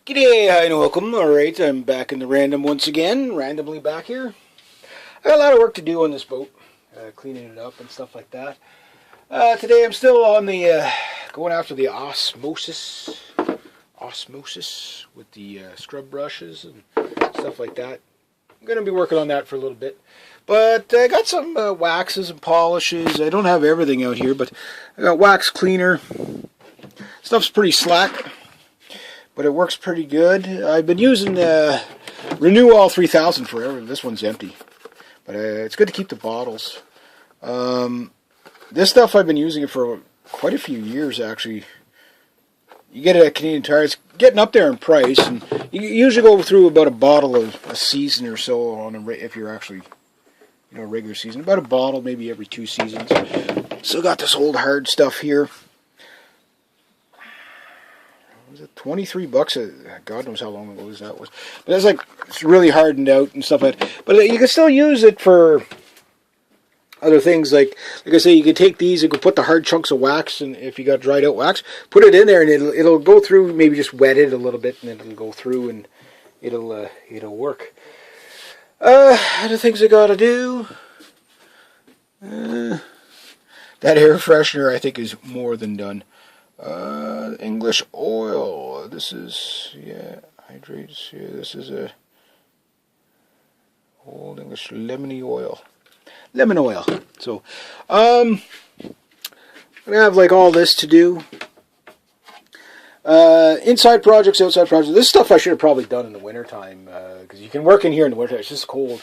G'day, hi and welcome. Alright, I'm back in the random once again, randomly back here. I got a lot of work to do on this boat, cleaning it up and stuff like that. Today I'm still on the, going after the osmosis with the scrub brushes and stuff like that. I'm going to be working on that for a little bit. But I got some waxes and polishes. I don't have everything out here, but I got wax cleaner. Stuff's pretty slack, but it works pretty good. I've been using Renew All 3000 forever. This one's empty, but it's good to keep the bottles. This stuff I've been using it for quite a few years actually. You get it at Canadian Tire. It's getting up there in price, and you usually go through about a bottle a season or so on if you're actually regular season. About a bottle maybe every 2 seasons. Still got this old hard stuff here. Was it $23? God knows how long ago that was. But it's really hardened out and stuff like that. But you can still use it for other things. Like I say, you could take these, you could put the hard chunks of wax, and if you got dried out wax, put it in there, and it'll go through. Maybe just wet it a little bit, and it'll go through, and it'll work. Other things I gotta do. That air freshener I think is more than done. English oil. This is hydrates. Yeah, this is a old English lemon oil. So, I'm gonna have all this to do. Inside projects, outside projects. This stuff I should have probably done in the wintertime, because you can work in here in the winter. It's just cold.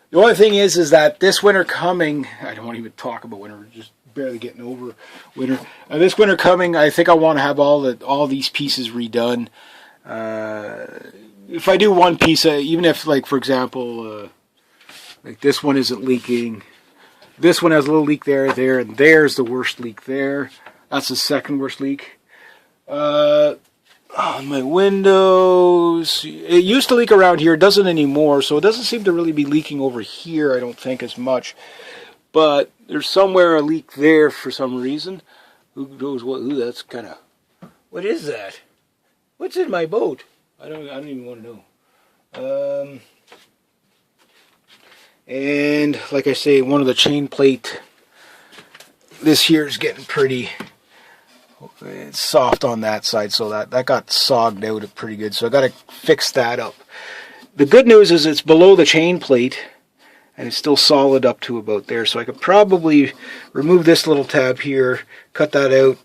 The only thing is that this winter coming, I don't want to even talk about winter. We're just barely getting over winter. This winter coming, I think I want to have all these pieces redone. If I do one piece, even if, for example, this one isn't leaking, this one has a little leak there, and there's the worst leak there. That's the second worst leak. On my windows, it used to leak around here, it doesn't anymore, so it doesn't seem to really be leaking over here, I don't think, as much. But there's somewhere a leak there for some reason. Who knows what? Ooh, that's kind of... What is that? What's in my boat? I don't even want to know. And like I say, one of the chain plate, this here is getting pretty... It's soft on that side, so that got sogged out pretty good. So I got to fix that up. The good news is it's below the chain plate, and it's still solid up to about there. So I could probably remove this little tab here, cut that out,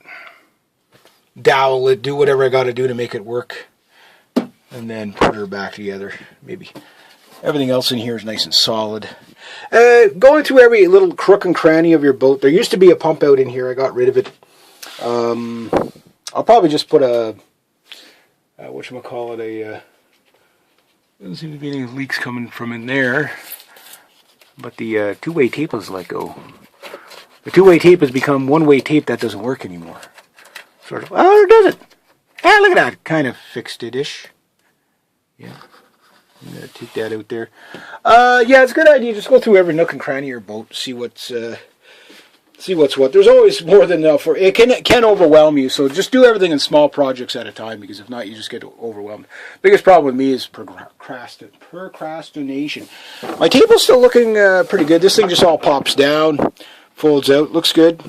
dowel it, do whatever I got to do to make it work, and then put her back together. Maybe everything else in here is nice and solid. Going through every little crook and cranny of your boat. There used to be a pump out in here. I got rid of it. I'll probably just put a whatchamacallit, doesn't seem to be any leaks coming from in there, but the two-way tape was let go. The two-way tape has become one-way tape that doesn't work anymore. Sort of. Oh, or does it? Ah, look at that. Kind of fixed it-ish. Yeah. I'm going to take that out there. Yeah, it's a good idea. Just go through every nook and cranny of your boat, see what's what. There's always more than enough. It can overwhelm you, so just do everything in small projects at a time, because if not, you just get overwhelmed. Biggest problem with me is procrastination. My table's still looking pretty good. This thing just all pops down, folds out, looks good.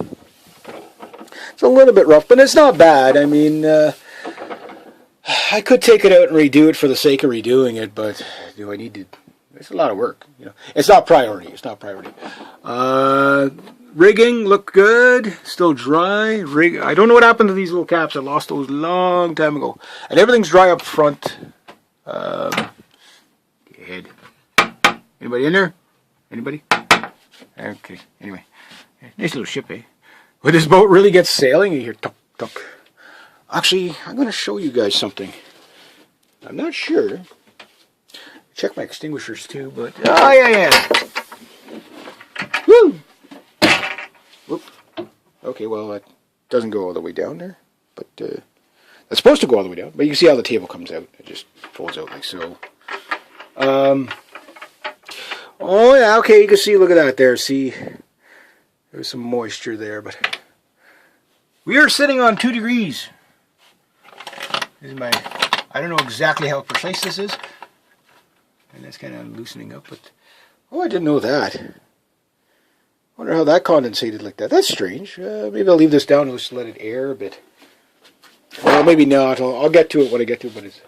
It's a little bit rough, but it's not bad. I mean, I could take it out and redo it for the sake of redoing it, but do I need to? It's a lot of work. It's not priority. Rigging look good, still dry. I don't know what happened to these little caps. I lost those a long time ago. And everything's dry up front. Good. Anybody in there? Anybody? Okay. Anyway, nice little ship, eh? When this boat really gets sailing, you hear tuck tuck. Actually, I'm going to show you guys something. I'm not sure. Check my extinguishers too, but yeah. Woo! Whoop. Okay, well, that doesn't go all the way down there, but it's supposed to go all the way down. But you can see how the table comes out. It just folds out like so. Oh, yeah, okay, you can see, look at that there. See, there's some moisture there, but we are sitting on 2 degrees. This is I don't know exactly how precise this is. And that's kind of loosening up, but... Oh, I didn't know that. I wonder how that condensated like that. That's strange. Maybe I'll leave this down and just let it air a bit. Well, maybe not. I'll get to it when I get to it, but it's...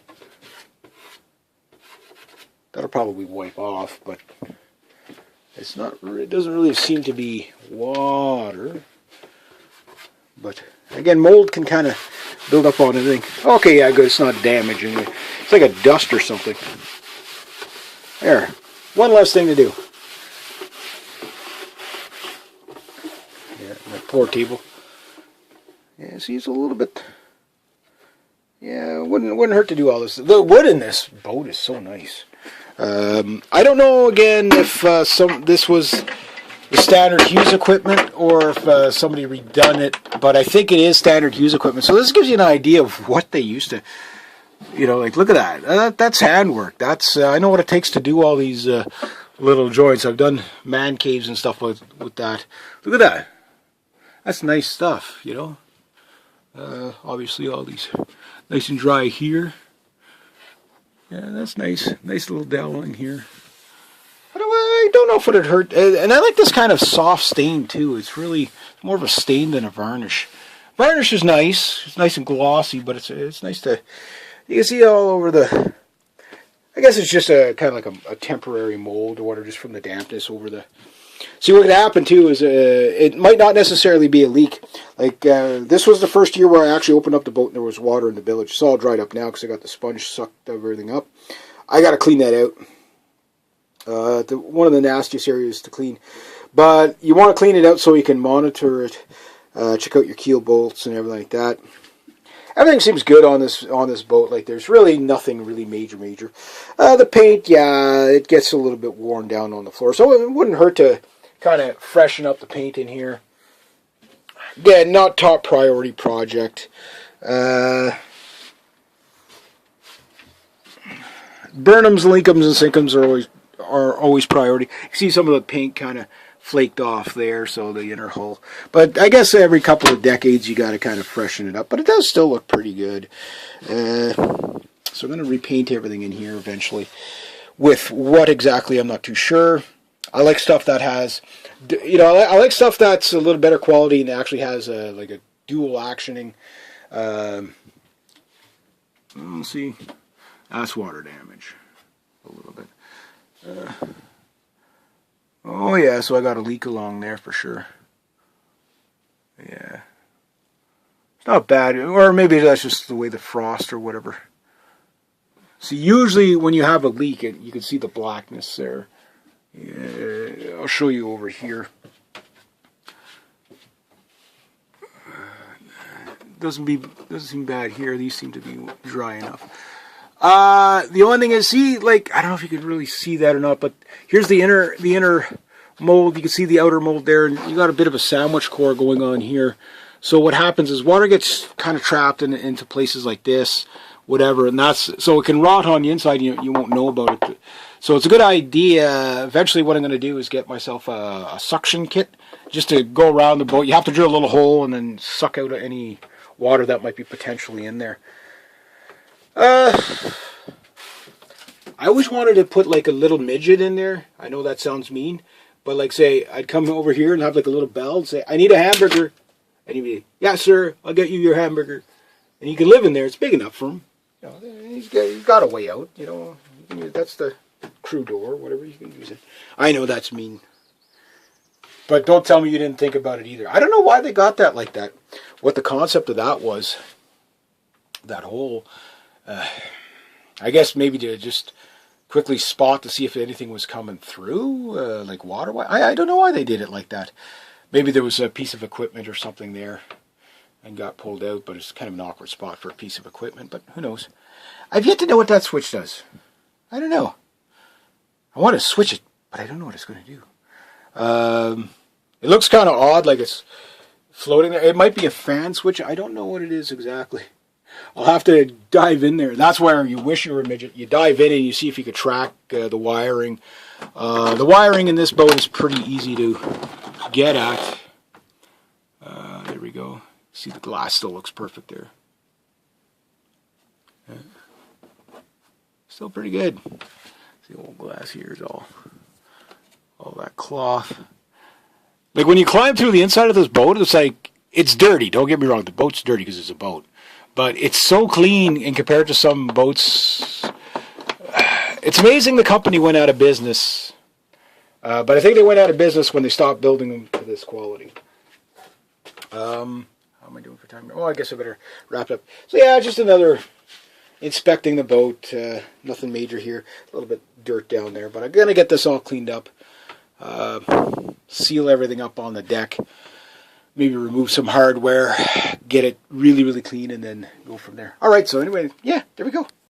That'll probably wipe off, but... It's not... It doesn't really seem to be water. But, again, mold can kind of build up on anything. Okay, yeah, good. It's not damaging it. It's like a dust or something. There. One less thing to do. Yeah, that poor table. Yeah, see, it's a little bit... Yeah, it wouldn't hurt to do all this. The wood in this boat is so nice. I don't know, again, if this was the standard Hughes equipment or if somebody redone it, but I think it is standard Hughes equipment. So this gives you an idea of what they used to... You know, like, look at that. That's handwork. That's I know what it takes to do all these little joints. I've done man caves and stuff with that. Look at that. That's nice stuff, you know. Obviously, all these nice and dry here. Yeah, that's nice. Nice little dowel in here. I don't know if it would hurt. And I like this kind of soft stain, too. It's really more of a stain than a varnish. Varnish is nice. It's nice and glossy, but it's nice to... You can see all over the... I guess it's just a kind of like a temporary mold or whatever, just from the dampness over the... See, what could happen, too, is it might not necessarily be a leak. Like, this was the first year where I actually opened up the boat and there was water in the bilge. It's all dried up now because I got the sponge sucked everything up. I got to clean that out. One of the nastiest areas to clean. But you want to clean it out so you can monitor it. Check out your keel bolts and everything like that. Everything seems good on this boat. Like, there's really nothing really major. The paint, yeah, it gets a little bit worn down on the floor. So it wouldn't hurt to kind of freshen up the paint in here. Again, not top priority project. Burnhams, Linkums, and Sinkums are always priority. You see some of the paint kind of flaked off there, so the inner hull. But I guess every couple of decades you got to kind of freshen it up. But it does still look pretty good. So I'm going to repaint everything in here eventually. With what exactly, I'm not too sure. I like stuff that has, you know, I like stuff that's a little better quality and actually has like a dual actioning. Let's see. That's water damage. A little bit. Oh yeah, so I got a leak along there for sure. Yeah. It's not bad, or maybe that's just the way the frost or whatever. See, usually when you have a leak, you can see the blackness there. Yeah, I'll show you over here. Doesn't seem bad here. These seem to be dry enough. The only thing is, see, like, I don't know if you could really see that or not, but here's the inner mold. You can see the outer mold there, and you got a bit of a sandwich core going on here. So what happens is water gets kind of trapped into places like this, whatever, and so it can rot on the inside. And you won't know about it. So it's a good idea. Eventually, what I'm going to do is get myself a suction kit just to go around the boat. You have to drill a little hole and then suck out any water that might be potentially in there. I always wanted to put like a little midget in there. I know that sounds mean, but like, say I'd come over here and have like a little bell and say, I need a hamburger. And he'd be, yeah, sir, I'll get you your hamburger. And he can live in there. It's big enough for him. You know, he's got a way out. You know, that's the crew door, whatever, you can use it. I know that's mean, but don't tell me you didn't think about it either. I don't know why they got that like that. What the concept of that was. That whole, I guess maybe to just quickly spot to see if anything was coming through, like water. I don't know why they did it like that. Maybe there was a piece of equipment or something there and got pulled out, but it's kind of an awkward spot for a piece of equipment, but who knows. I've yet to know what that switch does. I don't know. I want to switch it, but I don't know what it's going to do. It looks kind of odd, like it's floating there. It might be a fan switch. I don't know what it is exactly. I'll have to dive in there. That's where you wish you were a midget. You dive in and you see if you could track the wiring. The wiring in this boat is pretty easy to get at. There we go. See, the glass still looks perfect there. still pretty good. The old glass here is all that cloth. Like when you climb through the inside of this boat, it's like, it's dirty. Don't get me wrong, the boat's dirty because it's a boat. But it's so clean in compared to some boats. It's amazing the company went out of business. But I think they went out of business when they stopped building them to this quality. How am I doing for time? Oh, I guess I better wrap up. So yeah, just another inspecting the boat. Nothing major here. A little bit dirt down there. But I'm going to get this all cleaned up. Seal everything up on the deck. Maybe remove some hardware. Get it really, really clean and then go from there. Alright, so anyway, yeah, there we go.